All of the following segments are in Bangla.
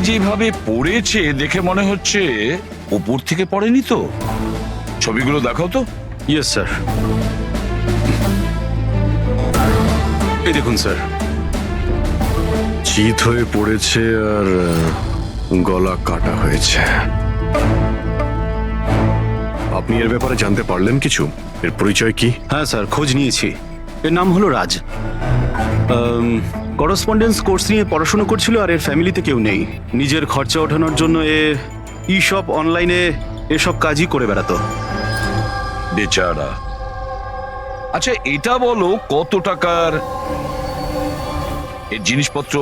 যেভাবে পড়েছে দেখে মনে হচ্ছে উপর থেকে পড়েনি তো। ছবিগুলো দেখাও তো। Yes sir. এই দেখুন স্যার। চিত হয়ে পড়েছে আর গলা কাটা হয়েছে। আপনি এর ব্যাপারে জানতে পারলেন কিছু? এর পরিচয় কি? হ্যাঁ স্যার, খোঁজ নিয়েছি। এর নাম হলো রাজ। করসপন্ডেন্স কোর্স নিয়ে পড়াশোনা করছিল আর এর ফ্যামিলিতে কেউ নেই। নিজের খরচা ওঠানোর জন্য ই শপ অনলাইনে এসব কাজই করে বেড়াতো। বেচারা। আচ্ছা এটা বলো কত টাকার এই জিনিসপত্র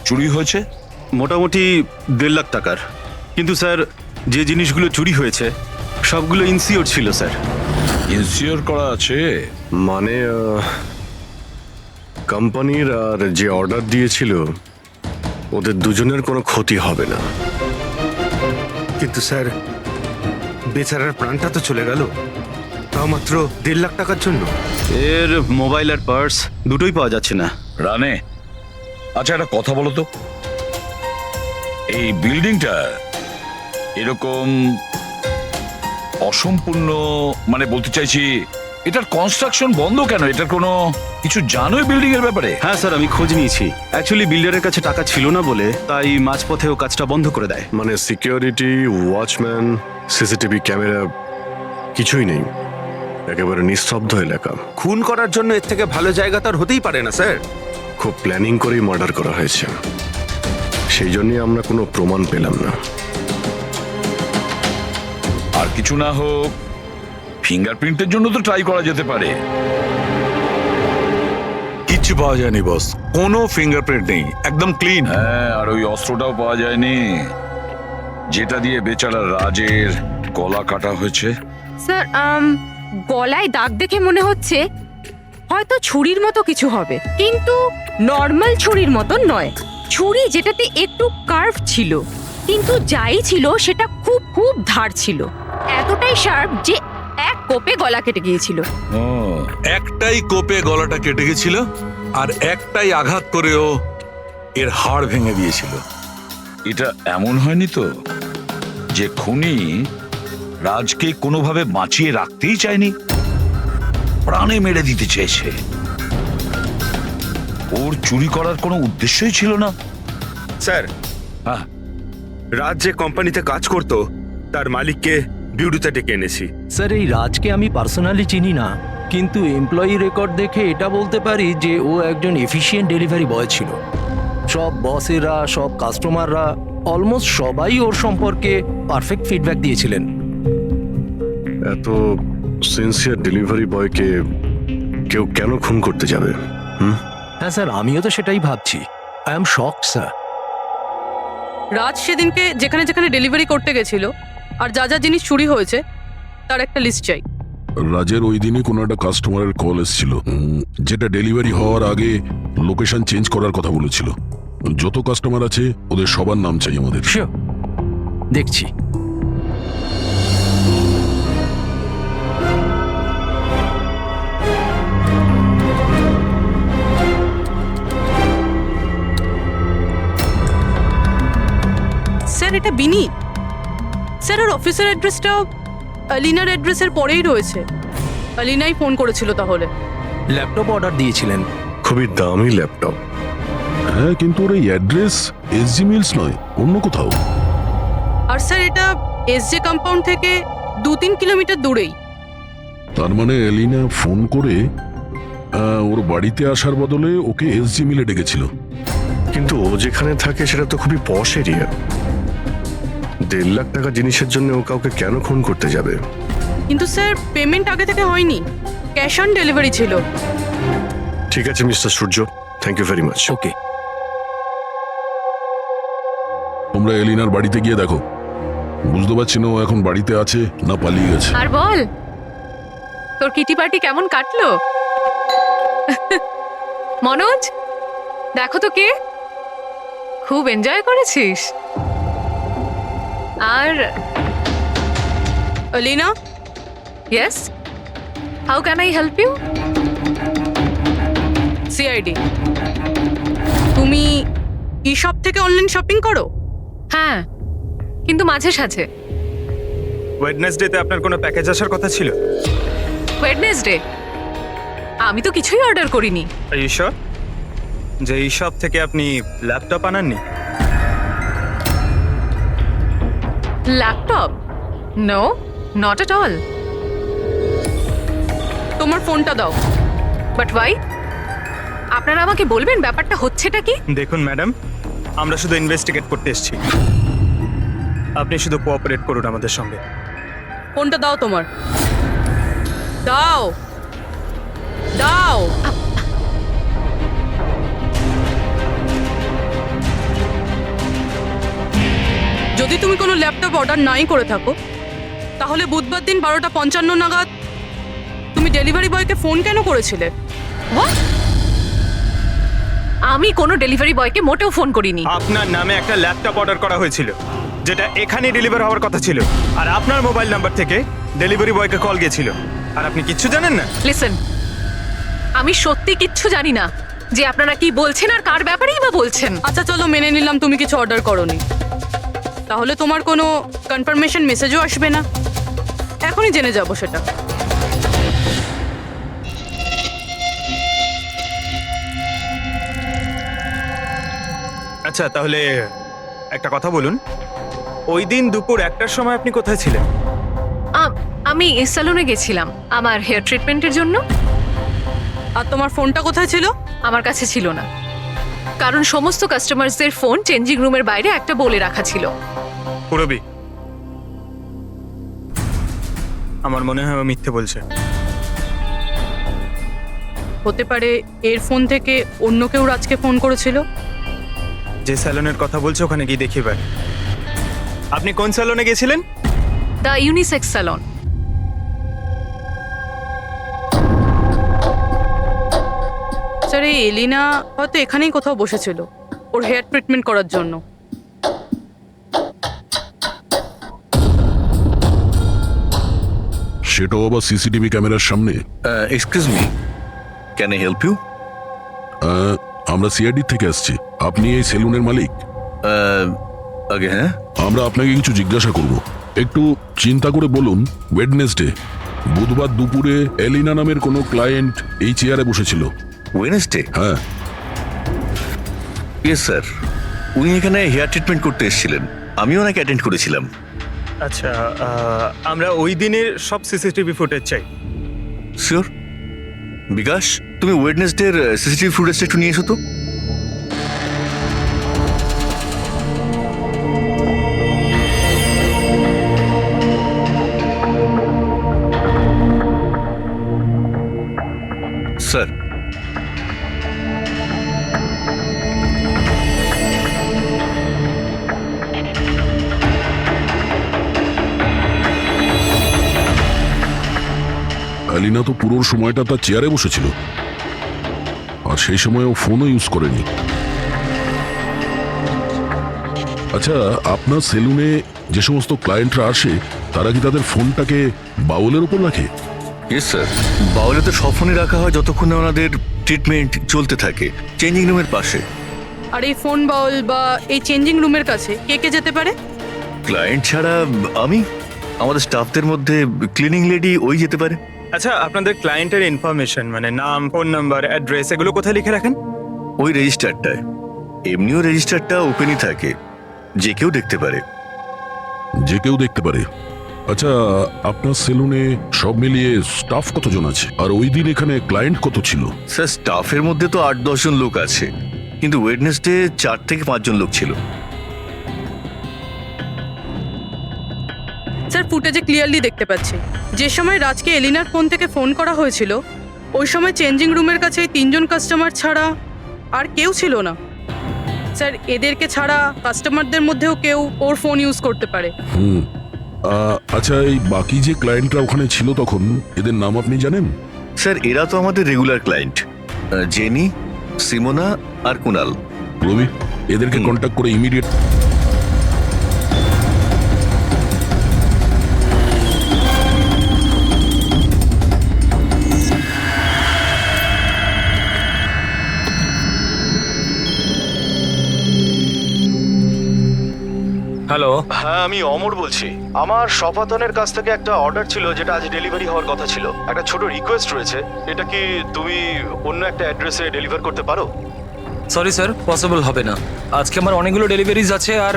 চুরি হয়েছে? মোটামুটি 1.5 লাখ টাকার। কিন্তু স্যার যে জিনিসগুলো চুরি হয়েছে সবগুলো ইনসিওর ছিল স্যার। ইনসিওর করা আছে? মানে কোম্পানির আর যে অর্ডার দিয়েছিল ওদের দুজনের কোনো ক্ষতি হবে না। কিন্তু স্যার বেচারার প্রাণটা তো চলে গেল, তাও মাত্র 1.5 লাখ টাকার জন্য। এর মোবাইল আর পার্স দুটোই পাওয়া যাচ্ছে না। রানে, আচ্ছা একটা কথা বলো তো, এই বিল্ডিংটা এরকম অসম্পূর্ণ, মানে বলতে চাইছি এটার কনস্ট্রাকশন বন্ধ কেন? এটার কোনো কিছু জানোই বিল্ডিং এর ব্যাপারে? হ্যাঁ স্যার, আমি খোঁজ নিয়েছি। অ্যাকচুয়ালি বিল্ডারের কাছে টাকা ছিল না বলে তাই মাঝপথে ও কাজটা বন্ধ করে দেয়। মানে সিকিউরিটি, ওয়াচম্যান, সিসিটিভি ক্যামেরা কিছুই নেই। একেবারে নিস্তব্ধ এলাকা। খুন করার জন্য এর থেকে ভালো জায়গা তো আর হতেই পারে না স্যার। খুব প্ল্যানিং করেই মার্ডার করা হয়েছে, সেই জন্যই আমরা কোনো প্রমাণ পেলাম না। আর কিছু না হোক ফিঙ্গারপ্রিন্টের জন্য তো ট্রাই করা যেতে পারে। কিচ্ছু পাওয়া যায়নি বস, কোনো ফিঙ্গারপ্রিন্ট নেই, একদম ক্লিন। হ্যাঁ, আর ওই অস্ত্রটাও পাওয়া যায়নি যেটা দিয়ে বেচারা রাজের গলা কাটা হয়েছে। স্যার গলায় দাগ দেখে মনে হচ্ছে হয়তো ছুরির মতো কিছু হবে, কিন্তু নর্মাল ছুরির মতো নয়। ছুরি যেটাতে একটু কার্ভ ছিল, কিন্তু যাই ছিল সেটা খুব খুব ধার ছিল, এতটাই শার্প যে এক কোপে গলা কেটে গিয়েছিল। ও, একটাই কোপে গলাটা কেটে গেছিল আর একটাই আঘাত করেও এর হাড় ভেঙে দিয়েছিল। এটা এমন হয়নি তো যে খুনি রাজকে কোনোভাবে বাঁচিয়ে রাখতেই চায়নি, প্রাণে মেরে দিতে চেয়েছে? ওর চুরি করার কোনো উদ্দেশ্যই ছিল না। স্যার, হ্যাঁ, রাজ যে কোম্পানিতে কাজ করতো তার মালিককে বিউরুতে ডেকে এনেছি। স্যার এই রাজকে আমি পার্সোনালি চিনি না, কিন্তু এমপ্লয়ি রেকর্ড দেখে এটা বলতে পারি যে ও একজন এফিশিয়েন্ট ডেলিভারি বয় ছিল। সব বসেরা, সব কাস্টমাররা, অলমোস্ট সবাই ওর সম্পর্কে পারফেক্ট ফিডব্যাক দিয়েছিলেন। এত সিনসিয়ার ডেলিভারি বয়কে কেউ কেন খুন করতে যাবে? হ্যাঁ স্যার, আমিও তো সেটাই ভাবছি। I am shocked sir. Raj সেদিনকে যেখানে যেখানে ডেলিভারি করতে গেছিল আর যা যা জিনিস চুরি হয়েছে তার একটা লিস্ট চাই। রাজের ওই দিনই কোনো একটা কাস্টমারের কল এসেছিল, যেটা ডেলিভারি হওয়ার আগে লোকেশন চেঞ্জ করার কথা বলেছিল। যত কাস্টমার আছে ওদের সবার নাম চাই আমাদের। শিওর, দেখছি। স্যার এটা বিনি। স্যার ওর অফিসের অ্যাড্রেসটাও আলিনার অ্যাড্রেসের পরেই রয়েছে। আলিনাই ফোন করেছিল তাহলে। ল্যাপটপ অর্ডার দিয়েছিলেন। খুবই দামি ল্যাপটপ। হ্যাঁ, কিন্তু ওর এই অ্যাড্রেস এসজি মিলস নয়, অন্য কোথাও। আর স্যার এটা এসজে কম্পাউন্ড থেকে 2-3 কিলোমিটার দূরেই। তার মানে এলিনা ফোন করে ওর বাড়িতে আসার বদলে ওকে এসজি মিলে ডেকেছিল। কিন্তু ও যেখানে থাকে সেটা তো খুবই পশ এরিয়া। 1.5 লাখ টাকা জিনিসের জন্য ও কাউকে কেন খুন করতে যাবে? কিন্তু স্যার পেমেন্ট আগে থেকে হয়নি, ক্যাশ অন ডেলিভারি ছিল। ঠিক আছে mister Surya, thank you very much. Okay, তোমরা এলিনার বাড়িতে গিয়ে দেখো। বুঝতে পারছি না ও এখন বাড়িতে আছে না পালিয়ে গেছে। আর বল, তোর কিটি পার্টি কেমন কাটলো? মনোজ, দেখো তো কে, খুব এনজয় করেছিস। আর Alina, yes, how can I help you? CID. তুমি ই শপ থেকে অনলাইন শপিং করো? হ্যাঁ, কিন্তু মাঝে সাঝে। ওয়েডনেসডেতে আপনার কোনো প্যাকেজ আসার কথা ছিল? ওয়েডনেসডে আমি তো কিছুই অর্ডার করিনি। ঈশ্বর, যে এই শপ থেকে আপনি ল্যাপটপ আনাননি? Laptop? No, not at all. তোমার ফোনটা দাও। But why? আপনারা আমাকে বলবেন ব্যাপারটা হচ্ছেটা কি? দেখুন ম্যাডাম, আমরা শুধু ইনভেস্টিগেট করতে এসেছি, আপনি শুধু কোঅপারেট করুন আমাদের সঙ্গে। ফোনটা দাও তোমার, দাও দাও। যদি তুমি কোনো ল্যাপটপ অর্ডার নাই করে থাকো, তাহলে বুধবার দিন 12:55 নাগাদ তুমি ডেলিভারি বয়কে ফোন কেন করেছিলে? What? আমি কোনো ডেলিভারি বয়কে মোটেও ফোন করিনি। আপনার নামে একটা ল্যাপটপ অর্ডার করা হয়েছিল, যেটা এখানে ডেলিভার হওয়ার কথা ছিল, আর আপনার মোবাইল নাম্বার থেকে ডেলিভারি বয়কে কল গিয়েছিল, আর আপনি কিচ্ছু জানেন না। লিসেন, আমি সত্যি কিচ্ছু জানি না যে আপনারা কি বলছেন আর কার ব্যাপারেই বা বলছেন। আচ্ছা চলো, মেনে নিলাম তুমি কিছু অর্ডার করোনি, তাহলে তোমার কোনো কনফার্মেশন মেসেজও আসবে না। এখনই জেনে যাবো সেটা। আচ্ছা, তাহলে একটা কথা বলুন, ওই দিন দুপুর 1টার সময় আপনি কোথায় ছিলেন? আমি স্যালুনে গেছিলাম আমার হেয়ার ট্রিটমেন্টের জন্য। আর তোমার ফোনটা কোথায় ছিল? আমার কাছে ছিল না, কারণ সমস্ত কাস্টমারসদের ফোন চেঞ্জিং রুমের বাইরে একটা বলে রাখা ছিল। পুরবি, আমার মনে হয় ও মিথ্যে বলছে। হতে পারে এর ফোন থেকে অন্য কেউ রাজকে ফোন করেছিল। যে স্যালনের কথা বলছে ওখানে গিয়ে দেখি ভাই। আপনি কোন স্যালনে গেছিলেন? The unisex salon. স্যার, এই এলিনা হয়তো এখানেই কোথাও বসেছিল ওর হেয়ার ট্রিটমেন্ট করার জন্য। সেটাও আবার সিসিটিভি ক্যামেরার সামনে। Excuse me, can I help you? আমরা সিআইডি থেকে আসছি। আপনি এই সেলুনের মালিক? আগে হ্যাঁ। আমরা আপনাকে কিছু জিজ্ঞাসা করব। একটু চিন্তা করে বলুন, ওয়েডনেসডে বুধবার দুপুরে এলিনা নামের কোনো ক্লায়েন্ট এই চেয়ারে বসেছিল? ওয়েডনেসডে? হ্যাঁ। ইয়েস স্যার, উনি এখানে হেয়ার ট্রিটমেন্ট করতে এসেছিলেন, আমিও ওনাকে অ্যাটেন্ড করেছিলাম। আচ্ছা, আমরা ওই দিনের সব সিসিটিভি ফুটেজ চাই। শিওর। বিকাশ, তুমি ওয়েডনেসডের সিসিটিভি ফুটেজটা একটু নিয়ে এসো তো। স্যার, এলিনা তো পুরো সময়টা তার চেয়ারে বসেছিল, আর সেই সময় ও ফোনও ইউজ করেনি। আচ্ছা, আপনার সেলুনে যে সমস্ত ক্লায়েন্টরা আসে তারা কি তাদের ফোনটাকে বাউলের উপর রাখে? ইয়েস স্যার, বাউলে তো সব ফোনে রাখা হয় যতক্ষণ না ওনাদের ট্রিটমেন্ট চলতে থাকে, চেঞ্জিং রুমের পাশে। আর এই ফোন বাউল বা এই চেঞ্জিং রুমের কাছে কে কে যেতে পারে? ক্লায়েন্ট ছাড়া আমি, আমাদের স্টাফদের মধ্যে ক্লিনিং লেডি ওই যেতে পারে। আচ্ছা, আপনাদের ক্লায়েন্টের ইনফরমেশন মানে নাম, ফোন নাম্বার, অ্যাড্রেস এগুলো কোথায় লিখে রাখেন? ওই রেজিস্টারটায়। এমনিও রেজিস্টারটা ওপেনই থাকে, যে কেউ দেখতে পারে। যে কেউ দেখতে পারে? আচ্ছা, আপনার সেলুনে সব মিলিয়ে স্টাফ কতজন আছে, আর ওই দিন এখানে ক্লায়েন্ট কত ছিল? স্যার, স্টাফের মধ্যে তো 8-10 জন লোক আছে, কিন্তু ওয়েডনেসডে 4 থেকে 5 জন লোক ছিল। স্যার, ফুটেজে ক্লিয়ারলি দেখতে পাচ্ছি যে সময় রাজকে এলিনার ফোন থেকে ফোন করা হয়েছিল ওই সময় চেঞ্জিং রুমের কাছে 3 জন কাস্টমার ছাড়া আর কেউ ছিল না। স্যার, এদেরকে ছাড়া কাস্টমারদের মধ্যেও কেউ ওর ফোন ইউজ করতে পারে। আচ্ছা, এই বাকি যে ক্লায়েন্টরা ওখানে ছিল তখন, এদের নাম আপনি জানেন? স্যার, এরা তো আমাদের রেগুলার ক্লায়েন্ট, জেনি, সিমোনা আর কুনাল। রবি, এদেরকে কন্ট্যাক্ট করে ইমিডিয়েট। হ্যালো। হ্যাঁ, আমি অমর বলছি। আমার শপাতনের কাছ থেকে একটা অর্ডার ছিল যেটা আজ ডেলিভারি হওয়ার কথা ছিল। একটা ছোট রিকোয়েস্ট রয়েছে, এটা কি তুমি অন্য একটা অ্যাড্রেসে ডেলিভার করতে পারো? সরি স্যার, পসিবল হবে না। আজকে আমার অনেকগুলো ডেলিভারিজ আছে আর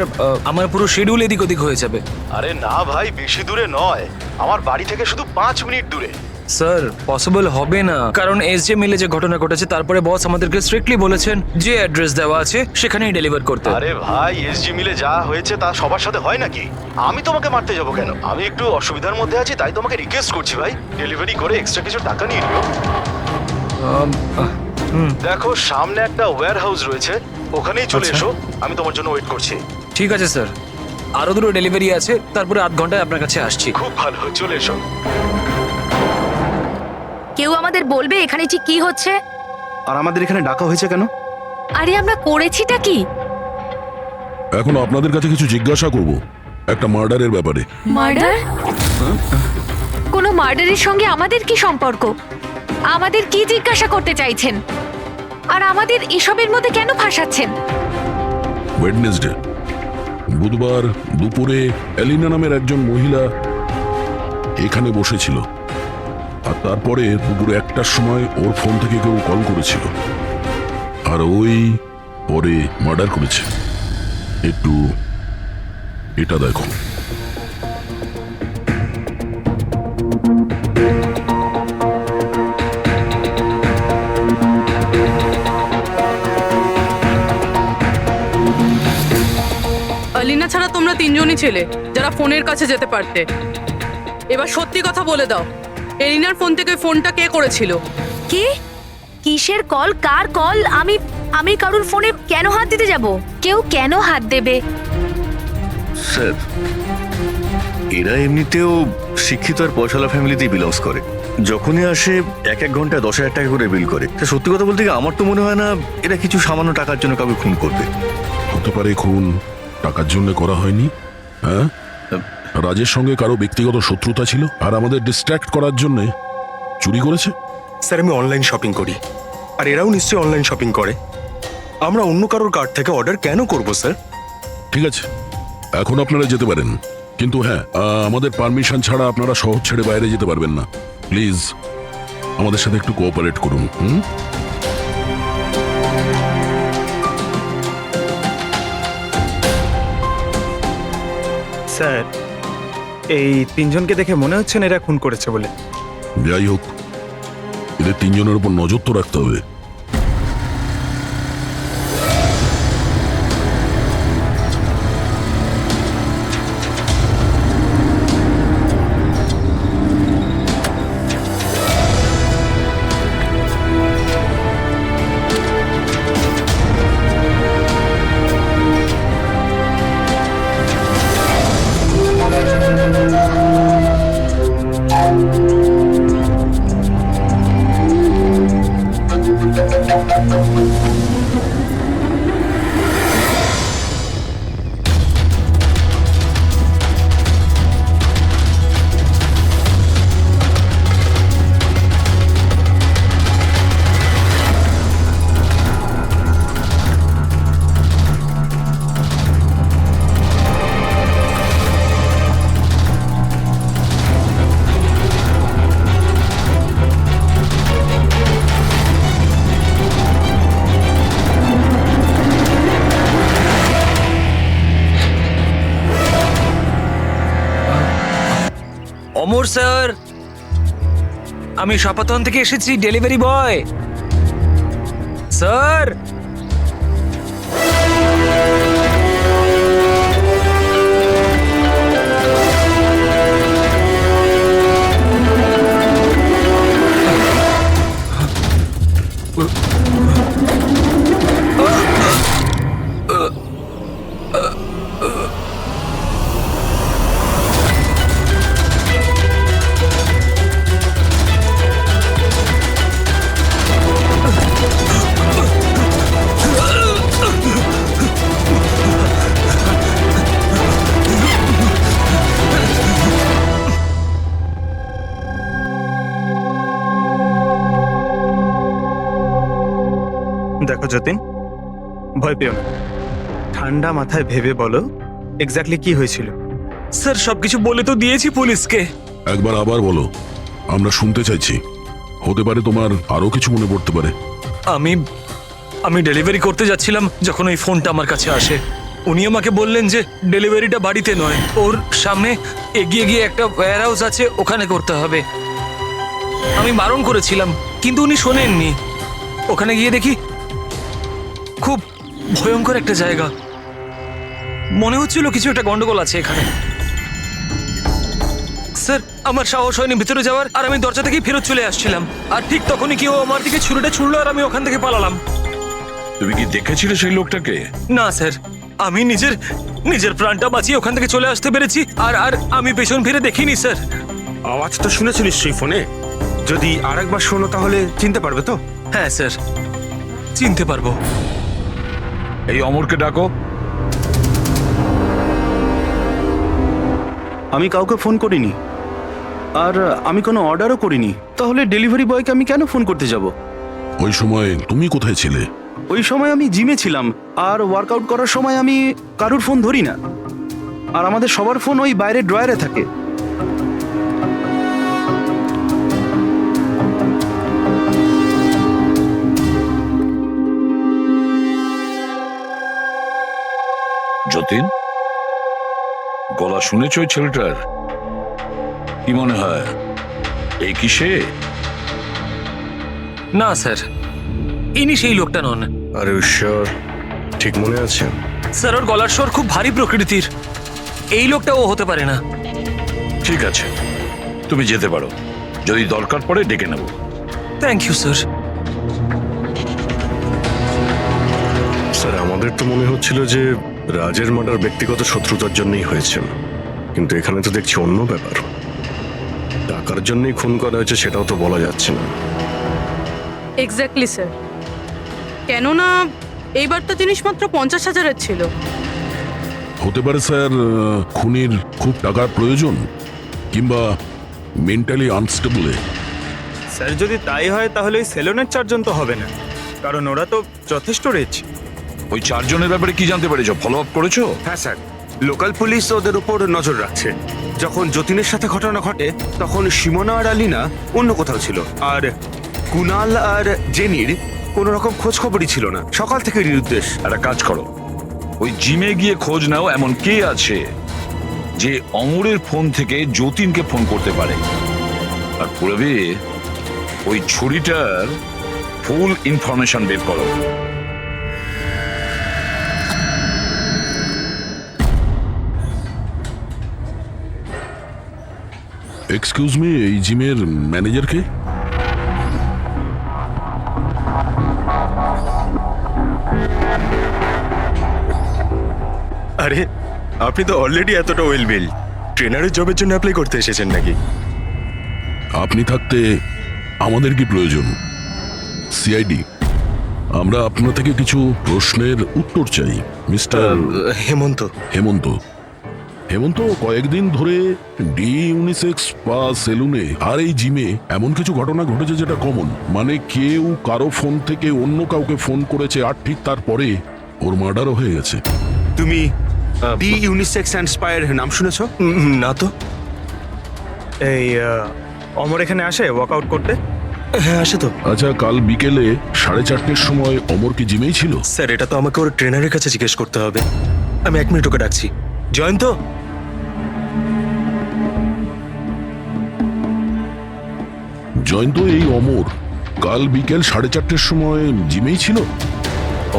আমার পুরো শিডিউল এদিক ওদিক হয়ে যাবে। আরে না ভাই, বেশি দূরে নয়, আমার বাড়ি থেকে শুধু 5 মিনিট দূরে। স্যার পসিবল হবে না, কারণ এসজে মিলে যে ঘটনা ঘটেছে তারপরে বস আমাদেরকে স্ট্রিক্টলি বলেছেন যে অ্যাড্রেস দেওয়া আছে সেখানেই ডেলিভার করতে। আরে ভাই, এসজি মিলে যা হয়েছে তা সবার সাথে হয় নাকি? আমি তোমাকে মারতে যাবো কেন? আমি একটু অসুবিধার মধ্যে আছি, তাই তোমাকে রিকোয়েস্ট করছি ভাই, ডেলিভারি করে এক্সট্রা কিছু টাকা নিয়ে নিও। দেখো, সামনে একটা ওয়্যার হাউস রয়েছে, ওখানেই চলে এসো, আমি তোমার জন্য ওয়েট করছি। ঠিক আছে স্যার, আরো দুটো ডেলিভারি আছে, তারপরে আধ ঘন্টায় আপনার কাছে আসছি। খুব ভালো, চলে এসো। কেউ আমাদের বলবে এখানে ঠিক কি হচ্ছে? আর আমাদের এখানে ডাকা হয়েছে কেন? আরে আমরা করেছিটা কি? এখন আপনাদের কাছে কিছু জিজ্ঞাসা করব একটা মার্ডারের ব্যাপারে। মার্ডার? কোনো মার্ডারের সঙ্গে আমাদের কি সম্পর্ক? আমাদের কি জিজ্ঞাসা করতে চাইছেন? আর আমাদের এসবের মধ্যে কেন ফাঁসাচ্ছেন? ওয়েডনেসডে বুধবার দুপুরে এলিনা নামের একজন মহিলা এখানে বসেছিল, আর তারপরে দুপুরে 1টার সময় ওর ফোন থেকে কেউ কল করেছিল, আর ওই পরে মার্ডার করেছে। একটু এটা দেখো। আলিনা ছাড়া তোমরা তিনজনই ছেলে যারা ফোনের কাছে যেতে পারতে। এবার সত্যি কথা বলে দাও, এলিনার ফোন থেকে ফোনটা কে করেছিল? কি? কিসের কল? কার কল? আমি কারুর ফোনে কেন হাত দিতে যাব? কেউ কেন হাত দেবে? স্যার, এরা এমনিতেও শিক্ষিত আর পয়সালা ফ্যামিলিতেই বিলংস করে। যখনই আসে 1 ঘন্টায় 10,000 টাকা করে বিল করে। তা সত্যি কথা বলতে কি, আমার তো মনে হয় না এরা কিছু সামান্য টাকার জন্য কাউকে খুন করবে। হতে পারে খুন টাকার জন্য করা হয়নি। হ্যাঁ, রাজের সঙ্গে কারো ব্যক্তিগত শত্রুতা ছিল আর আমাদের ডিস্ট্র্যাক্ট করার জন্য চুরি করেছে। স্যার, আমি অনলাইন শপিং করি, আর এরাও নিশ্চয়ই অনলাইন শপিং করে। আমরা অন্য কারোর কার্ড থেকে অর্ডার কেন করব স্যার? ঠিক আছে, এখন আপনারা যেতে পারেন, কিন্তু হ্যাঁ, আমাদের পারমিশন ছাড়া আপনারা শহর ছেড়ে বাইরে যেতে পারবেন না। প্লিজ আমাদের সাথে একটু কোঅপারেট করুন। স্যার, এই তিনজনকে দেখে মনে হচ্ছে না এরা খুন করেছে বলে। যাই হোক, এদের তিনজনের উপর নজর তো রাখতে হবে। অমর স্যার, আমি শপাতন থেকে এসেছি, ডেলিভারি বয়। স্যার, দেখো যতীন, ভয় পেও না, ঠান্ডা মাথায় ভেবে বলো এক্স্যাক্টলি কি হয়েছিল? স্যার সবকিছু বলে তো দিয়েছি পুলিশকে। একবার আবার বলো, আমরা শুনতে চাইছি। হতে পারে তোমার আরো কিছু মনে পড়তে পারে। আমি আমি ডেলিভারি করতে যাচ্ছিলাম যখন ওই ফোনটা আমার কাছে আসে। উনি আমাকে বললেন যে ডেলিভারিটা বাড়িতে নয়, ওর সামনে এগিয়ে গিয়ে একটা ওয়্যার হাউস আছে, ওখানে করতে হবে। আমি বারণ করেছিলাম কিন্তু উনি শোনেননি। ওখানে গিয়ে দেখি খুব ভয়ঙ্কর একটা জায়গা। মনে হচ্ছিল কিছু একটা গন্ডগোল আছে এখানে। স্যার আমার সাহস হয়নি ভিতরে যাওয়ার, আর আমি দরজা থেকেই ফেরত চলে আসছিলাম। আর ঠিক তখনই কেউ আমার দিকে ছুরিটা ছুড়লো আর আমি ওখান থেকে পালালাম। তুমি কি দেখেছিলে সেই লোকটাকে? না স্যার, আমি নিজের প্রাণটা বাঁচিয়ে ওখান থেকে চলে আসতে পেরেছি। আর আর আমি পেছন ফিরে দেখিনি স্যার। আওয়াজ তো শুনেছো নিশ্চয়ই ফোনে। যদি আরেকবার শোনো তাহলে চিনতে পারবে তো? হ্যাঁ স্যার, চিনতে পারবো। এই অমরকে ডাকো। আমি কাউকে ফোন করিনি, আর আমি কোনো অর্ডারও করিনি। তাহলে ডেলিভারি বয়কে আমি কেন ফোন করতে যাব? ওই সময় তুমি কোথায় ছিলে? ওই সময় আমি জিমে ছিলাম, আর ওয়ার্কআউট করার সময় আমি কারুর ফোন ধরি না। আর আমাদের সবার ফোন ওই বাইরের ড্রয়ারে থাকে। যতীন, গলা শুনেছ ওই ছেলেটার? কি মনে হয় এই কি সে? না স্যার, ইনি সেই লোকটা নন। আরে ঈশ্বর, ঠিক মনে আছে? স্যার ওর গলার স্বর খুব ভারী প্রকৃতির। এই লোকটা ও হতে পারে না। ঠিক আছে, তুমি যেতে পারো। যদি দরকার পড়ে ডেকে নেব। Thank you sir. স্যার, আমাদের তো মনে হচ্ছিল যে রাজের মার্ডার ব্যক্তিগত শত্রুতার জন্যই হয়েছে, কিন্তু এখানে তো দেখছি অন্য ব্যাপার। টাকার জন্যই খুন করা হয়েছে সেটাও তো বলা যাচ্ছে না। Exactly sir. কেননা এইবার তো জিনিস মাত্র 50,000-এর ছিল। হতে পারে স্যার খুনির খুব টাকার প্রয়োজন, কিংবা মেন্টালি আনস্টেবল। স্যার যদি তাই হয় তাহলে ওই সেলুনের 4 জন তো হবে না, কারণ ওরা তো যথেষ্ট রিচ। ওই 4 জনের ব্যাপারে কি জানতে পেরেছো? ফলো আপ করেছো? হ্যাঁ স্যার, লোকাল পুলিশ ওদের উপর নজর রাখছে। যখন যতীনের সাথে ঘটনা ঘটে তখন সিমোনা আর আলিনা অন্য কোথাও ছিল, আর কুনাল আর জেনির কোনো রকম খোঁজ খবরই ছিল না। সকাল থেকে নিরুদ্দেশ। একটা কাজ করো, ওই জিমে গিয়ে খোঁজ নাও এমন কে আছে যে অমরের ফোন থেকে যতীনকে ফোন করতে পারে। আর পুরবি ওই ছুরিটার ফুল ইনফরমেশন বের করো। এক্সকিউজ মি, এই জিমের ম্যানেজার কে? আরে আপনি তো অলরেডি এতটা ওয়েল বিল, ট্রেনারের জবের জন্য অ্যাপ্লাই করতে এসেছেন নাকি? আপনি থাকতে আমাদের কি প্রয়োজন? সিআইডি, আমরা আপনার থেকে কিছু প্রশ্নের উত্তর চাই। মিস্টার হেমন্ত। হেমন্ত, হেমন্ত কয়েকদিন ধরে ডি ইউনিসেক্স বা সেলুনে আর এই জিমে এমন কিছু ঘটনা ঘটেছে যেটা কমন। মানে কেউ কারো ফোন থেকে অন্য কাউকে ফোন করেছে, আর ঠিক তারপরে ওর মার্ডারও হয়ে গেছে। তুমি ডি ইউনিসেক্স অ্যান্ড স্পায়ার নাম শুনেছো? না তো। এই অমর এখানে আসে ওয়ার্কআউট করতে? হ্যাঁ আসে তো। আচ্ছা, কাল বিকেলে 4:30 সময় অমর কি জিমেই ছিল? স্যার এটা তো আমাকে ওর ট্রেনারের কাছে জিজ্ঞেস করতে হবে। আমি 1 মিনিট ওকে ডাকছি। জয়ন্ত, জয়ন্ত, এই অমর কাল বিকেল 4:30 সময় জিমেই ছিল?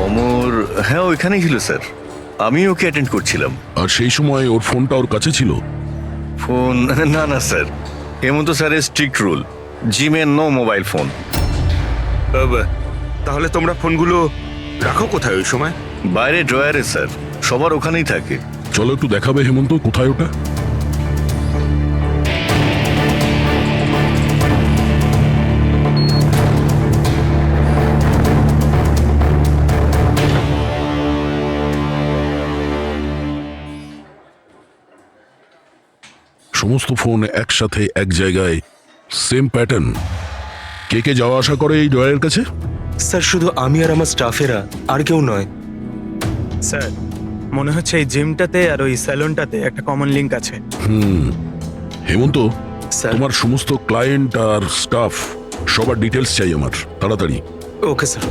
অমর হ্যাঁ ওইখানেই ছিল স্যার, আমি ওকে অ্যাটেন্ড করছিলাম। আর সেই সময় ওর ফোনটা ওর কাছে ছিল? ফোন না না স্যার, হেমন্ত স্যারের স্ট্রিক্ট রুল, জিমে নো মোবাইল ফোন। তাহলে তোমরা ফোনগুলো রাখো কোথায় ওই সময়? বাইরে ড্রয়ারে স্যার, সবার ওখানেই থাকে। চলো একটু দেখাবে হেমন্ত, কোথায় ওটা? সমস্ত ফোন একসাথে এক জায়গায়, সেম প্যাটার্ন। কে কে যাওয়া আসা করে এই ড্রয়ারের কাছে? স্যার শুধু আমি আর আমার স্টাফেরা, আর কেউ নয়। স্যার মনে হচ্ছে এই জিমটাতে আর ওই স্যালুনটাতে একটা কমন লিংক আছে। হেমন্ত, স্যার। তোমার সমস্ত ক্লায়েন্ট আর স্টাফ সবার ডিটেলস চাই আমার, তাড়াতাড়ি। Okay sir.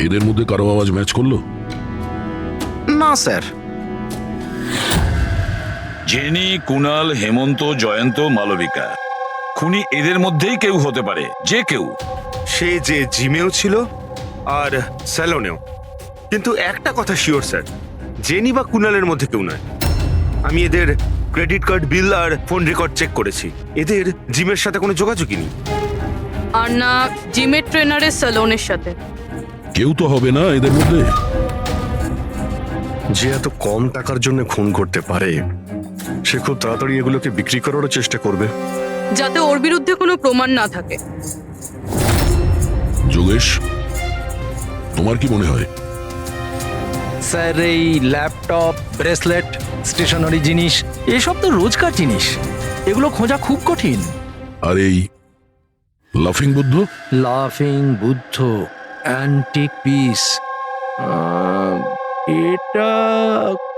এদের মধ্যে কারো আওয়াজ ম্যাচ করলো? না স্যার। জেনি, কুনাল, হেমন্ত, জয়ন্ত, মালবিকা, খুনি এদের মধ্যেই কেউ হতে পারে, যে কেউ। সে যে জিমেও ছিল আর স্যালনেও। কিন্তু একটা কথা শিওর স্যার, জেনি বা কুনালের মধ্যে কেউ নয়। আমি এদের ক্রেডিট কার্ড, বিল আর ফোন রেকর্ড চেক করেছি। এদের জিমের সাথে কোনো যোগাযোগই নেই। আর না জিমের ট্রেনারের স্যালনের সাথে। কেউ তো হবে না এদের মধ্যে। যে এত কম টাকার জন্য খুন করতে পারে, সে খুব তাড়াতাড়ি এগুলোকে বিক্রি করারও চেষ্টা করবে। যাতে ওর বিরুদ্ধে কোনো প্রমাণ না থাকে। যোগেশ, তোমার কি মনে হয়? স্যার এই ল্যাপটপ, ব্রেসলেট, স্টেশনারি জিনিস এসব তো রোজকার জিনিস, এগুলো খোঁজা খুব কঠিন। আর এই লাফিং বুদ্ধ? লাফিং বুদ্ধ, অ্যান্টিক পিস, এটা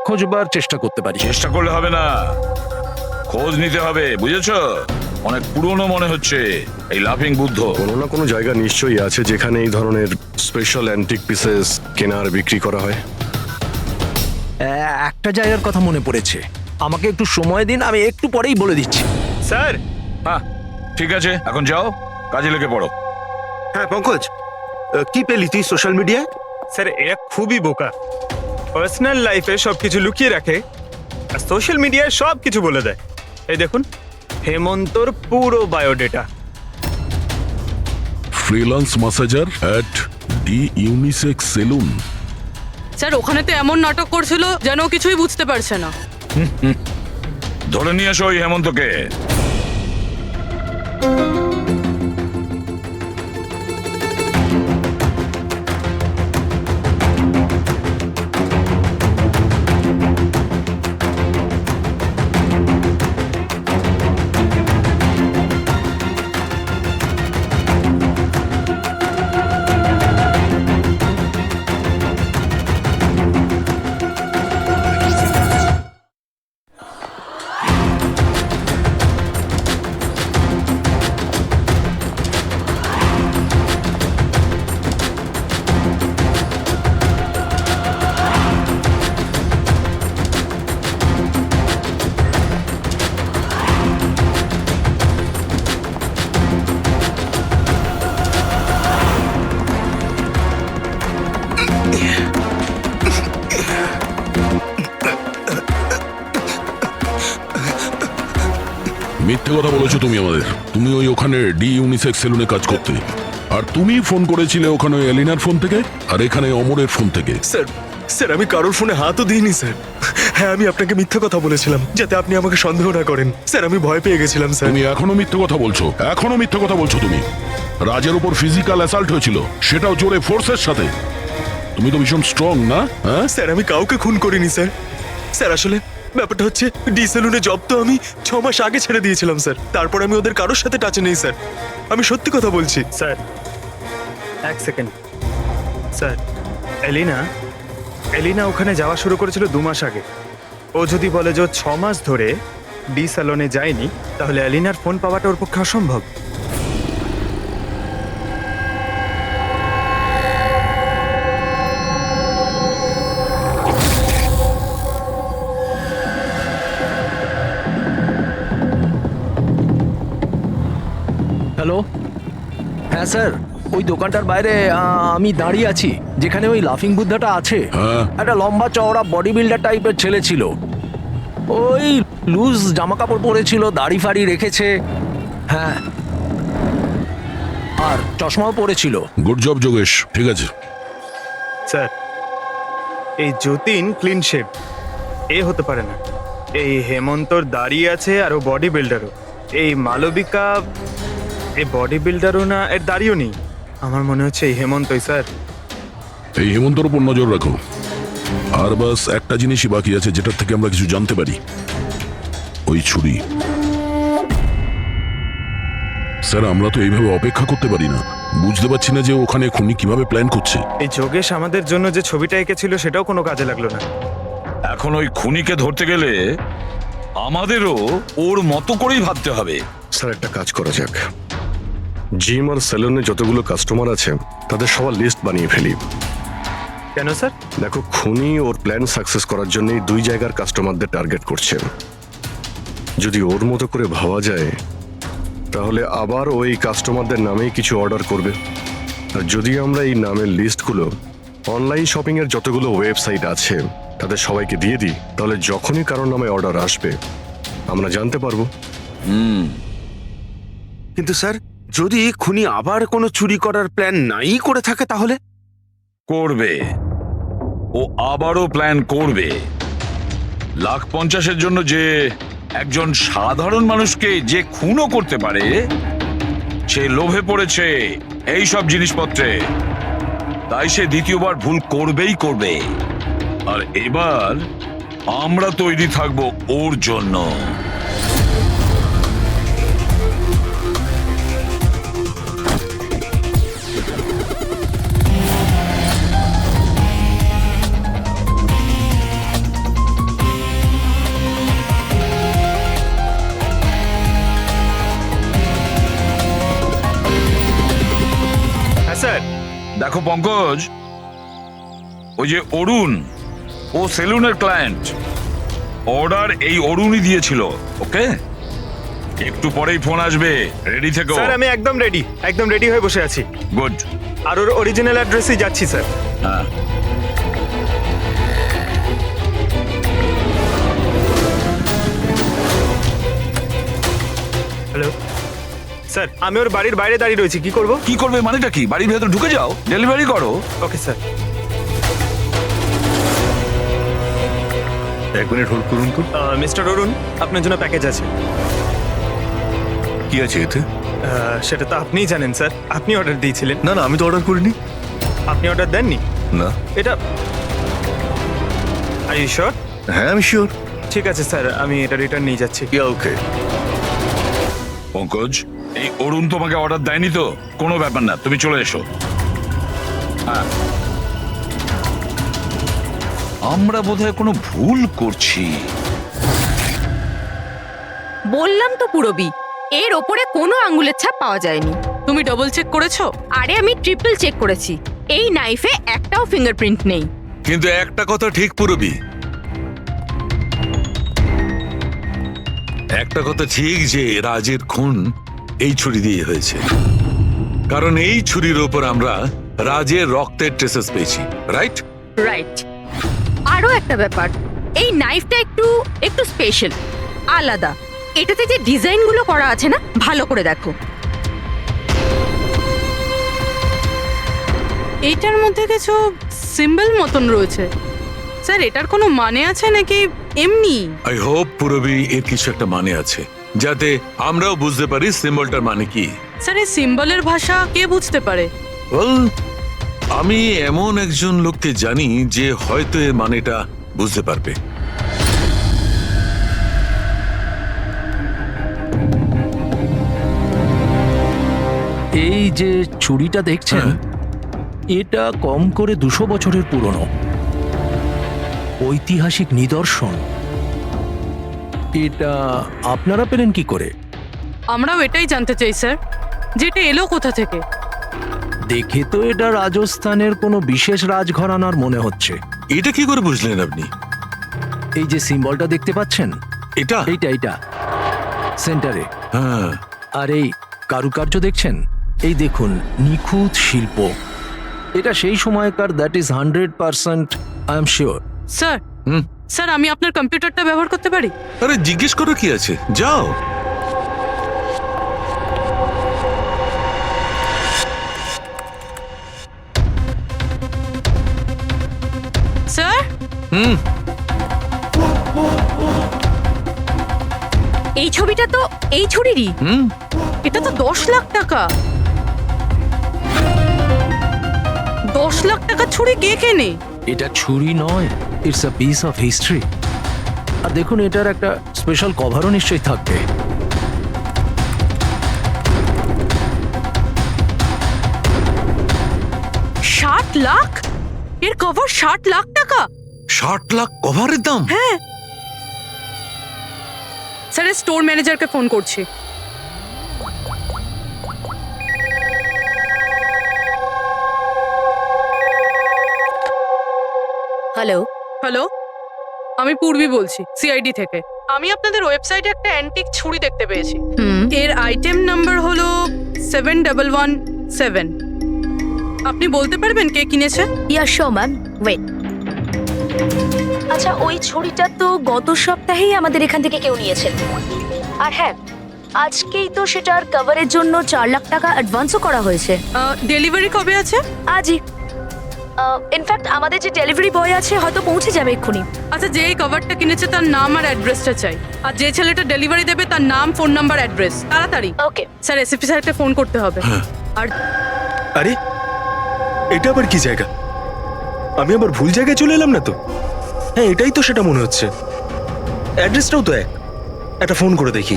খোঁজবার চেষ্টা করতে পারি। চেষ্টা করলে হবে না, খোঁজ নিতে হবে, বুঝেছো? অনেক পুরনো মনে হচ্ছে এই লাফিং বুদ্ধ। কোনো না কোনো জায়গা নিশ্চয়ই আছে যেখানে এই ধরনের স্পেশাল অ্যান্টিক পিসেস কেনা আর বিক্রি করা হয়। একটা জায়গার কথা মনে পড়েছে, আমাকে একটু সময় দিন, আমি একটু পরেই বলে দিচ্ছি। স্যার। হ্যাঁ ঠিক আছে, এখন যাও, কাজে লেগে পড়ো। হ্যাঁ পঙ্কজ, কি পেলি তুই সোশ্যাল মিডিয়ায়? স্যার এরা খুবই বোকা। পার্সোনাল লাইফে সবকিছু লুকিয়ে রাখে আর সোশ্যাল মিডিয়ায় সব কিছু বলে দেয়। এই দেখুন, হেমন্তর পুরো biodata. Freelance massager at the unisex salon. Sir ওখানে তো এমন নাটক করছিল যেন ও কিছুই বুঝতে পারছে না। ধরে নিয়ে এসো ওই হেমন্তকে। মিথ্যে কথা বলেছো তুমি আমাদের। তুমি ওই ওখানে ডি ইউনিসেক্স সেলুনে কাজ করতে, আর তুমি ফোন করেছিলে ওখানে ওই এলিনার ফোন থেকে আর এখানে অমরের ফোন থেকে। স্যার আমি কারোর ফোনে হাতও দিইনি স্যার। হ্যাঁ আমি আপনাকে মিথ্যে কথা বলেছিলাম যাতে আপনি আমাকে সন্দেহ না করেন। স্যার আমি ভয় পেয়ে গেছিলাম স্যার। তুমি এখনো মিথ্যে কথা বলছো, এখনো মিথ্যে কথা বলছো তুমি। রাজের উপর ফিজিক্যাল অ্যাসাল্ট হয়েছিল, সেটাও জোরে ফোর্সের সাথে। তুমি তো ভীষণ স্ট্রং না? হ্যাঁ স্যার আমি কাউকে খুন করিনি স্যার। স্যার আসলে ব্যাপারটা হচ্ছে ডি সেলুনে জব তো আমি 6 মাস আগে ছেড়ে দিয়েছিলাম স্যার। তারপর আমি ওদের কারোর সাথে টাচে নেই স্যার। আমি সত্যি কথা বলছি স্যার। এক সেকেন্ড স্যার, এলিনা ওখানে যাওয়া শুরু করেছিল 2 মাস আগে। ও যদি বলে যে 6 মাস ধরে ডি স্যালনে যায়নি, তাহলে এলিনার ফোন পাওয়াটা ওর পক্ষে অসম্ভব। হ্যালো, হ্যাঁ স্যার, ওই দোকানটার বাইরে আমি দাঁড়িয়ে আছি যেখানে ওই লাফিং বুদ্ধাটা আছে। হ্যাঁ। একটা লম্বা চওড়া বডি বিল্ডার টাইপের ছেলে ছিল, ওই লুজ জামা কাপড় পরেছিল, দাড়ি ফাড়ি রেখেছে, হ্যাঁ, আর চশমাও পরেছিল। গুড জব যোগেশ, ঠিক আছে। স্যার এই যতীন ক্লিন শেভ, এ হতে পারে না। এই হেমন্তর দাঁড়িয়ে আছে আর ও বডি বিল্ডারও। এই মালবিকা এই বডি বিল্ডারও না, এর দাঁড়িয়েও নেই। আমার মনে হচ্ছে এই হেমন্তই স্যার। এই হেমন্তর উপর নজর রাখো। আর বাস একটা জিনিসই বাকি আছে যেটার থেকে আমরা কিছু জানতে পারি, ওই ছুরি। স্যার আমরা তো এইভাবে অপেক্ষা করতে পারি না। বুঝতে পারছি না যে ওখানে খুনি কিভাবে প্ল্যান করছে। এই যোগেশ আমাদের জন্য যে ছবিটা এঁকেছিল সেটাও কোনো কাজে লাগলো না। এখন ওই খুনিকে ধরতে গেলে আমাদেরও ওর মতো করেই ভাবতে হবে। স্যার একটা কাজ করা যাক, জিম আর সেলুনে যতগুলো কাস্টমার আছে তাদের সবার লিস্ট বানিয়ে ফেলি। কেন স্যার? দেখো, খুনি ওর প্ল্যান সাকসেস করার জন্যই 2 জায়গার কাস্টমারদের টার্গেট করছে। যদি ওর মতো করে ভাবা যায় তাহলে আবার ওই কাস্টমারদের নামেই কিছু অর্ডার করবে। আর যদি আমরা এই নামের লিস্টগুলো অনলাইন শপিং এর যতগুলো ওয়েবসাইট আছে তাদের সবাইকে দিয়ে দিই, তাহলে যখনই কারোর নামে অর্ডার আসবে আমরা জানতে পারবো। কিন্তু স্যার, যদি খুনি আবার কোনো চুরি করার প্ল্যান নাই করে থাকে তাহলে? করবে, ও আবারও প্ল্যান করবে। 1,50,000-এর জন্য যে একজন সাধারণ মানুষকে যে খুনও করতে পারে, সে লোভে পড়েছে এই সব জিনিসপত্রে, তাই সে দ্বিতীয়বার ভুল করবেই করবে। আর এবার আমরা তৈরি থাকবো ওর জন্য। হ্যাঁ স্যার। দেখো পঙ্কজ, ওই যে অরুণ, ও সেলুনের ক্লায়েন্ট, অর্ডার এই অরুণই দিয়েছিল। ওকে, একটু পরেই ফোন আসবে, রেডি থেকো। স্যার আমি একদম রেডি হয়ে বসে আছি। গুড। আর ওর অরিজিনাল অ্যাড্রেসেই যাচ্ছি স্যার। হ্যাঁ, হ্যালো স্যার, আমি ওর বাড়ির বাইরে দাঁড়িয়ে রয়েছি, কি করব? কি করবে মানেটা কি? বাড়ির ভেতর ঢুকে যাও, ডেলিভারি করো। Okay sir. 1 মিনিট হোল্ড করুন তো। মিস্টার অরুণ, আপনার জন্য প্যাকেজ আছে। কি আছে এতে? সেটা তো আপনিই জানেন স্যার, আপনি অর্ডার দিয়েছিলেন। না না, আমি তো অর্ডার করিনি। আপনি অর্ডার দেননি? না। এটা আর ইউ শিওর? হ্যাঁ আমি শিওর। ঠিক আছে স্যার, আমি এটা রিটার্ন নিয়ে যাচ্ছি। ওকে। পঙ্কজ, এই অরুণ তোমাকে অর্ডার দেয়নি তো? কোনো ব্যাপার না, তুমি চলে এসো। হ্যাঁ, আমরা বোধহয় কোনো ভুল করছি। বললাম তো পুরবি, এর ওপরে কোনো আঙ্গুলের ছাপ পাওয়া যায়নি। তুমি ডবল চেক করেছো? আরে আমি ট্রিপল চেক করেছি, এই নাইফে একটাও ফিঙ্গারপ্রিন্ট নেই। কিন্তু একটা কথা ঠিক পুরবি, একটা কথা ঠিক যে রাজের খুন এই ছুরি দিয়ে হয়েছে, কারণ এই ছুরির ওপর আমরা রাজের রক্তের ট্রেসেস পেয়েছি। রাইট? রাইট। আরো একটা ব্যাপার, এই নাইফটা একটু একটু স্পেশাল, আলাদা। এটাতে যে ডিজাইনগুলো করা আছে না, ভালো করে দেখো। এইটার মধ্যে কিছু সিম্বল মতন রয়েছে। স্যার, এটার কোনো মানে আছে নাকি এমনি? আই হোপ পুরবি এর কিছু একটা মানে আছে, যাতে আমরাও বুঝতে পারি সিম্বলটার মানে কি। স্যার, এই সিম্বলের ভাষা কে বুঝতে পারে? ওয়েল, আমি এমন একজন লোককে জানি যে হয়তো এর মানেটা বুঝতে পারবে। এই যে ছুরিটা দেখছেন, এটা কম করে 200 বছরের পুরনো, ঐতিহাসিক নিদর্শন। এটা আপনারা পেলেন কি করে? আমরাও এটাই জানতে চাই স্যার, যেটা এলো কোথা থেকে। দেখে তো এটা রাজস্থানের কোনো বিশেষ রাজঘরানার মনে হচ্ছে। এটা কি করে বুঝলেন আপনি? এই যে সিম্বলটা দেখতে পাচ্ছেন, এটা এইটা সেন্টারে। হ্যাঁ। আর এই কারুকার্য দেখছেন, এই দেখুন, নিখুঁত শিল্প। এটা সেই সময়কার, that is 100% I am sure. Sir, sir আমি আপনার কম্পিউটারটা ব্যবহার করতে পারি? আরে জিজ্ঞেস করো কি আছে, যাও। স্যার, এই ছবিটা তো এই ছুরিরই। এটা তো 10 লাখ টাকা। 10 লাখ টাকা ছুরি কে কেনে? এটা ছুরি নয়, it's a piece of history. আর দেখুন, এটার একটা স্পেশাল কভারও নিশ্চয়ই থাকবে। লাখ? এর কভার 60 লাখ টাকা? 60 লাখ কভারের দাম? হ্যাঁ স্যার, স্টোর ম্যানেজারকে ফোন করছি। হ্যালো, হ্যালো, আমি পূর্বী বলছি সিআইডি থেকে। আমি আপনাদের ওয়েবসাইটে একটা অ্যান্টিক ছুরি দেখতে পেয়েছি। এর আইটেম নাম্বার হলো 7117। আপনি বলতে পারবেন কে কিনেছে? ইয়া শো ম্যাম, ওয়েট। আচ্ছা, ওই ছুরিটা তো গত সপ্তাহেই আমাদের এখান থেকে কেউ নিয়েছে। আর হ্যাঁ, আজকেই তো সেটার কভারের জন্য 4 লাখ টাকা অ্যাডভান্সও করা হয়েছে। ডেলিভারি কবে আছে? আজই। ইনফ্যাক্ট আমাদের যে ডেলিভারি বয় আছে হয়তো পৌঁছে যাবে এক্ষুনি। আচ্ছা, যে এই কভারটা কিনেছে তার নাম আর অ্যাড্রেসটা চাই। আর যে ছেলেটা ডেলিভারি দেবে তার নাম, ফোন নাম্বার, অ্যাড্রেস। তাড়াতাড়ি। ওকে স্যার, এসএসপি স্যারকে ফোন করতে হবে। আর আরে এটা আবার কি জায়গা? আমি আবার ভুল জায়গায় চলে এলাম না তো? হ্যাঁ, এটাই তো সেটা মনে হচ্ছে। অ্যাড্রেসটাও তো একটা ফোন করে দেখি।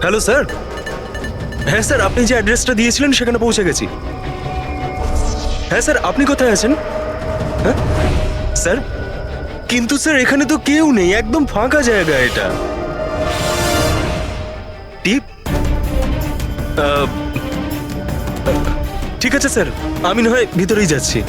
Hello sir. হ্যাঁ স্যার, আপনি যে অ্যাড্রেসটা দিয়েছিলেন সেখানে পৌঁছে গেছি। হ্যাঁ স্যার, আপনি কোথায় আছেন? হ্যাঁ স্যার, কিন্তু স্যার এখানে তো কেউ নেই, একদম ফাঁকা জায়গা এটা। টিপ? ঠিক আছে স্যার, আমি না হয় ভিতরেই যাচ্ছি।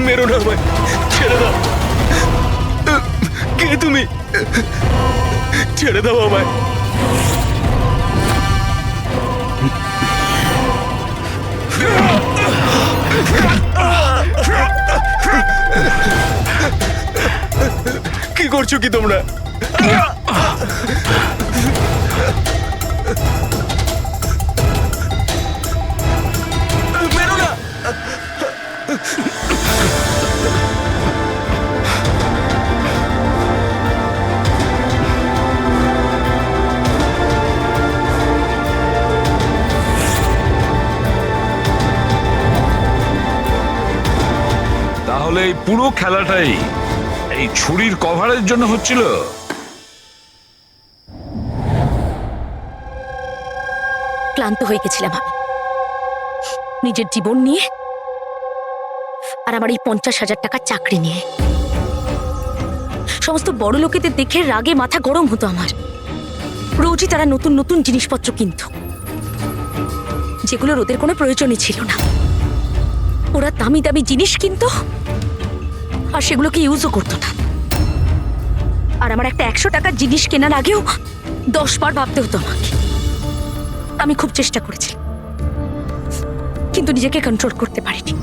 মেরো না ভাই, ছেড়ে দাও। কে তুমি? ছেড়ে দাও আমায়। কি করছো কি তোমরা? মেরো না। তাহলে এই পুরো খেলাটাই এই ছুরির কভারের জন্য হচ্ছিল? ক্লান্ত হয়ে গেছিলাম আমি নিজের জীবন নিয়ে আর আমার এই 50,000 টাকার চাকরি নিয়ে। সমস্ত বড় লোকেদের দেখে রাগে মাথা গরম হতো আমার। রোজই তারা নতুন নতুন জিনিসপত্র কিনত, যেগুলোর ওদের কোনো প্রয়োজনই ছিল না। ওরা দামি দামি জিনিস কিনতো আর সেগুলোকে ইউজও করতো না। আর আমার একটা 100 টাকার জিনিস কেনার আগেও 10 বার ভাবতে হতো আমাকে। আমি খুব চেষ্টা করেছি, কিন্তু নিজেকে কন্ট্রোল করতে পারিনি।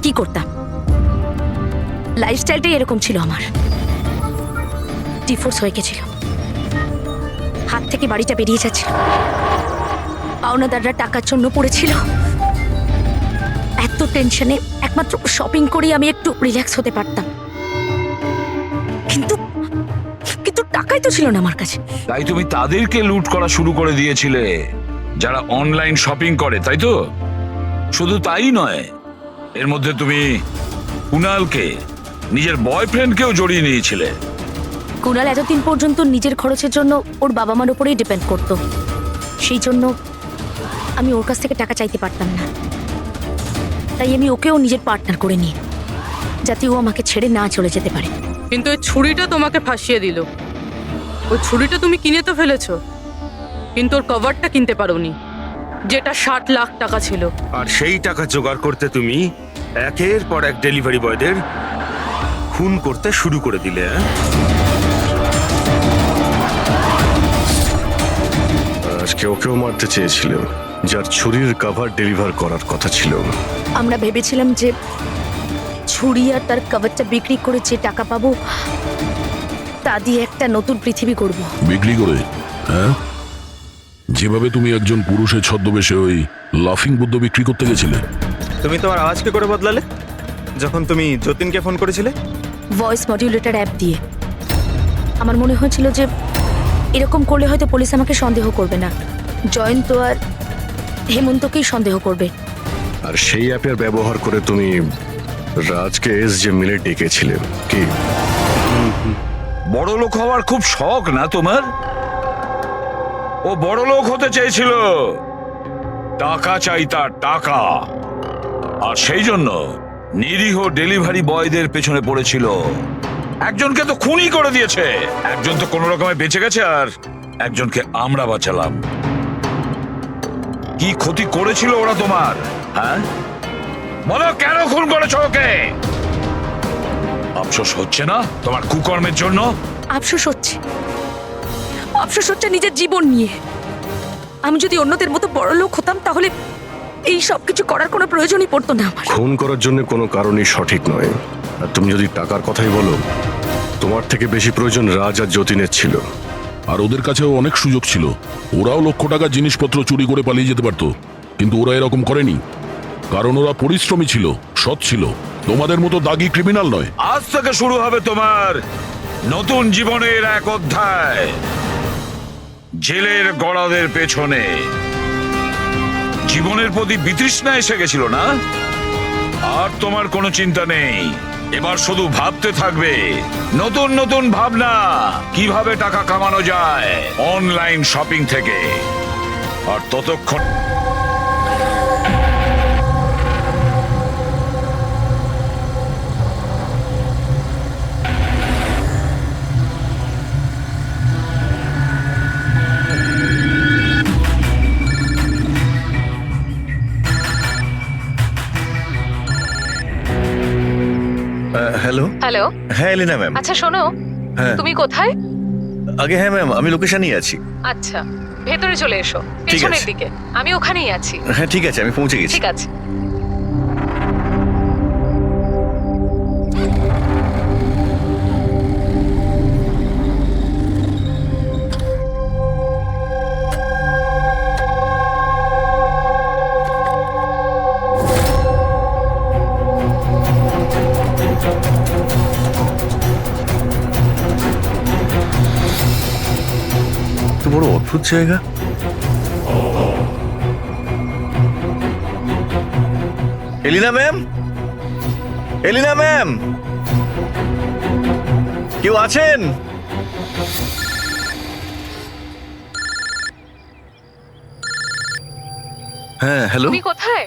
কি করতাম? লাইফস্টাইলটাই এরকম ছিল আমার। ডিভোর্স হয়ে গেছিল, হাত থেকে বাড়িটা বেরিয়ে যাচ্ছিল, পাওনাদাররা টাকার জন্য পড়েছিল। এত টেনশনে একমাত্র শপিং করেই আমি একটু রিল্যাক্স হতে পারতাম, কিন্তু কিন্তু টাকাই তো ছিল না আমার কাছে। তাই তুমি তাদেরকে লুট করা শুরু করে দিয়েছিলে যারা অনলাইন শপিং করে, তাই তো? শুধু তাই নয়, এর মধ্যে তুমি কুনালকে, নিজের বয়ফ্রেন্ডকেও জড়িয়ে নিয়েছিলে। কুনাল এতদিন পর্যন্ত নিজের খরচের জন্য ওর বাবা মার উপরেই ডিপেন্ড করতো, সেই জন্য আমি ওর কাছ থেকে টাকা চাইতে পারতাম না। তাই আমি ওকেও নিজের পার্টনার করে নিই, যাতে ও আমাকে ছেড়ে না চলে যেতে পারে। কিন্তু ওই ছুরিটা তোমাকে ফাঁসিয়ে দিল। ওই ছুরিটা তুমি কিনে তো ফেলেছো, কিন্তু ওর কভারটা কিনতে পারোনি, যেটা 60 লাখ টাকা ছিল। আর সেই টাকা জোগাড় করতে তুমি একের পর এক ডেলিভারি বয়দের খুন করতে শুরু করে দিলে। আজকে ওকেও মারতে চেয়েছিল, যার ছুরির কভার ডেলিভার করার কথা ছিল। আমরা ভেবেছিলাম যে ছুরি আর তার কভারটা বিক্রি করে যে টাকা পাবো তা দিয়ে একটা নতুন পৃথিবী করব। বিক্রি করে? হ্যাঁ, যেভাবে তুমি একজন পুরুষের ছদ্মবেশে ওই লাফিং বুদ্ধ বিক্রি করতে গেছিলে। তুমি তোমার আওয়াজ কি করে বদলালে যখন তুমি যতীনকে ফোন করেছিলে? ভয়েস মডিউলেটর অ্যাপ দিয়ে। আমার মনে হয়েছিল যে এরকম করলে হয়তো পুলিশ আমাকে সন্দেহ করবে না, জয়ন্ত আর হেমন্তকেই সন্দেহ করবে। আর সেই অ্যাপের ব্যবহার করে তুমি রাজকে এস যে মিলে ডেকেছিলে কি? বড় লোক হওয়ার খুব শখ না তোমার? ও বড় লোক হতে চেয়েছিল, টাকা চাই তার, টাকা। আর সেই জন্য নিরীহ ডেলিভারি বয়দের পেছনে পড়েছিল। একজনকে তো খুনই করে দিয়েছে, একজন তো কোনো রকমে বেঁচে গেছে, আর একজনকে আমরা বাঁচালাম। কি ক্ষতি করেছিল ওরা তোমার? হ্যাঁ বলো, কেন খুন করেছো ওকে? আফসোস হচ্ছে না তোমার কুকর্মের জন্য? আফসোস হচ্ছে, আফসোস হচ্ছে নিজের জীবন নিয়ে। আমি যদি অন্যদের মতো বড় লোক হতাম তাহলে এই সব কিছু করার কোনো প্রয়োজনই পড়তো না আমার। খুন করার জন্য কোনো কারণই সঠিক নয়। আর তুমি যদি টাকার কথাই বলো, তোমার থেকে বেশি প্রয়োজন রাজ আর যতীনের ছিল। আর ওদের কাছেও অনেক সুযোগ ছিল, ওরাও লক্ষ টাকার জিনিসপত্র চুরি করে পালিয়ে যেতে পারতো, কিন্তু ওরা এরকম করেনি, কারণ ওরা পরিশ্রমী ছিল, সৎ ছিল, তোমাদের মতো দাগী ক্রিমিনাল নয়। আজ থেকে শুরু হবে তোমার নতুন জীবনের এক অধ্যায়, জেলের গড়াদের পেছনে। জীবনের প্রতি বিতৃষ্ণা এসে গেছিল না? আর তোমার কোনো চিন্তা নেই, এবার শুধু ভাবতে থাকবে নতুন নতুন ভাবনা, কিভাবে টাকা কামানো যায় অনলাইন শপিং থেকে। আর ততক্ষণ হ্যালো। হ্যালো, হ্যাঁ এলিনা ম্যাম। আচ্ছা শোনো, হ্যাঁ তুমি কোথায়? আগে হ্যাঁ ম্যাম, আমি লোকেশনই আছি। আচ্ছা, ভেতরে চলে এসো, ঠিক পেছনের আছে। দিকে। আমি ওখানেই আছি। হ্যাঁ ঠিক আছে, আমি পৌঁছে গেছি। ঠিক আছে। তো বড় অদ্ভুত জায়গা। এলিনা ম্যাম, এলিনা ম্যাম, কেউ আছেন? হ্যাঁ হ্যালো। তুমি কোথায়?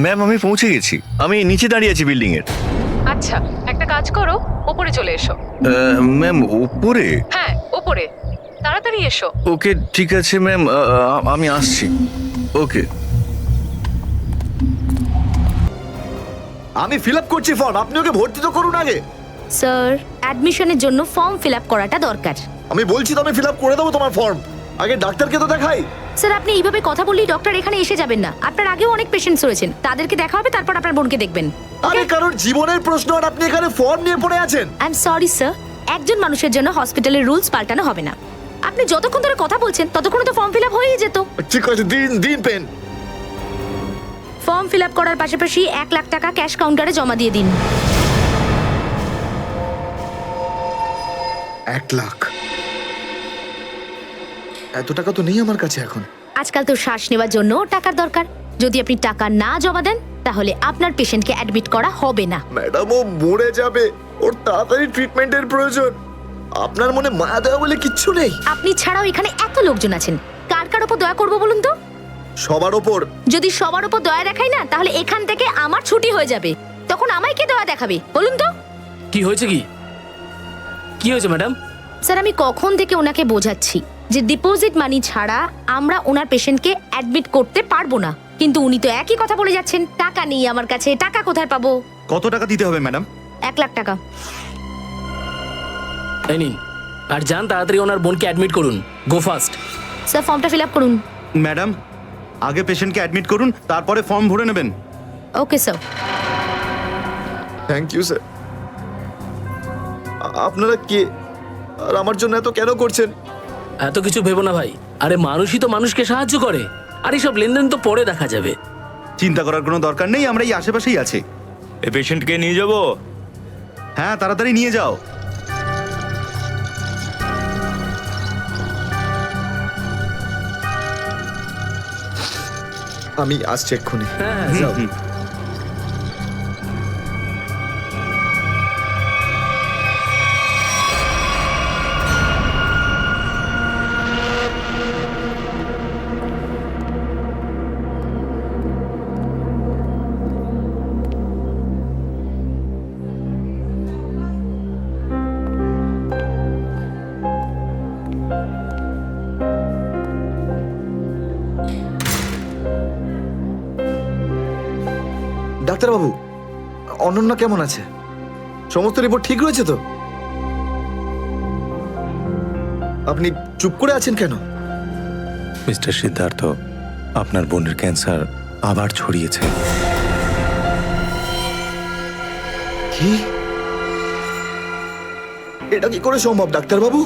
ম্যাম আমি পৌঁছে গেছি, আমি নিচে দাঁড়িয়ে আছি বিল্ডিং এর। আচ্ছা, একটা কাজ করো, ওপরে চলে এসো। ম্যাম উপরে? হ্যাঁ, ওপরে তাড়াতাড়ি এসো। ওকে ঠিক আছে ম্যাম, আমি আসছি। ওকে। আমি ফিল আপ করছি ফর্ম, আপনি ওকে ভর্তি তো করুন আগে। স্যার, অ্যাডমিশনের জন্য ফর্ম ফিল আপ করাটা দরকার। আমি বলছি তো আমি ফিল আপ করে দেবো তোমার ফর্ম, আগে ডাক্তারকে তো দেখাই। স্যার, আপনি এইভাবে কথা বললেই ডক্টর এখানে এসে যাবেন না। আপনার আগেও অনেক পেশেন্টস রয়েছেন, তাদেরকে দেখা হবে, তারপর আপনার বোনকে দেখবেন। আরে কারণ জীবনের প্রশ্ন আর আপনি এখানে ফর্ম নিয়ে পড়ে আছেন। আই এম সরি স্যার, একজন মানুষের জন্য হসপিটালের রুলস পাল্টানো হবে না। আপনি যতক্ষণ ধরে কথা বলছেন ততক্ষণ তো ফর্ম ফিল আপ হয়েই যেত। ঠিক আছে, দিন দিন পেন। ফর্ম ফিল আপ করার পাশাপাশি 1 লাখ টাকা ক্যাশ কাউন্টারে জমা দিয়ে দিন। 1 লাখ? এত টাকা তো নেই আমার কাছে এখন। আজকাল তো শ্বাস নেওয়ার জন্য টাকার দরকার। যদি আপনি টাকা না জমা দেন তাহলে আপনার পেশেন্টকে অ্যাডমিট করা হবে না। ম্যাডাম ও মরে যাবে, ওর তাড়াতাড়ি ট্রিটমেন্টের প্রয়োজন। আপনার মনে মায়া দেওয়া বলে কিচ্ছু নেই? আপনি ছাড়াও এখানে এত লোকজন আছেন, কার কার উপর দয়া করবো বলুন তো? সবার ওপর। যদি সবার উপর দয়া দেখাই না, তাহলে এখান থেকে আমার ছুটি হয়ে যাবে। তখন আমায় কে দয়া দেখাবে বলুন তো? কি হয়েছে? কি হয়েছে ম্যাডাম? স্যার, আমি কখন থেকে ওনাকে বোঝাচ্ছি যে ডিপোজিট মানি ছাড়া আমরা ওনার পেশেন্টকে অ্যাডমিট করতে পারবো না, কিন্তু উনি তো একই কথা বলে যাচ্ছেন, টাকা নেই আমার কাছে, টাকা কোথায় পাবো? কত টাকা দিতে হবে ম্যাডাম? 1 লাখ টাকা। এই নিন, আর যান তাড়াতাড়ি ওনার বোনকে অ্যাডমিট করুন। Go fast. স্যার, ফর্মটা ফিল আপ করুন। ম্যাডাম, আগে পেশেন্টকে অ্যাডমিট করুন, তারপরে ফর্ম ভরে নেবেন। Okay sir. Thank you sir. আপনারা কে? আর আমার জন্য এত কেন করছেন? এত কিছু ভেবো না ভাই, আরে মানুষই তো মানুষকে সাহায্য করে, আর এইসব লেনদেন তো পরে দেখা যাবে। চিন্তা করার কোনো দরকার নেই, আমরা এই আশেপাশেই আছি। এই পেশেন্টকে নিয়ে যাব? হ্যাঁ, তাড়াতাড়ি নিয়ে যাও। আমি আসছি এক্ষুনি। হ্যাঁ যাও। ডাক্তারবাবু, অনন্যা কেমন আছে? সমস্ত রিপোর্ট ঠিক রয়েছে তো? আপনি চুপ করে আছেন কেন? মিস্টার সিদ্ধার্থ, আপনার বোনের ক্যান্সার আবার ছড়িয়েছে। কি? এটা কি করে সম্ভব ডাক্তারবাবু?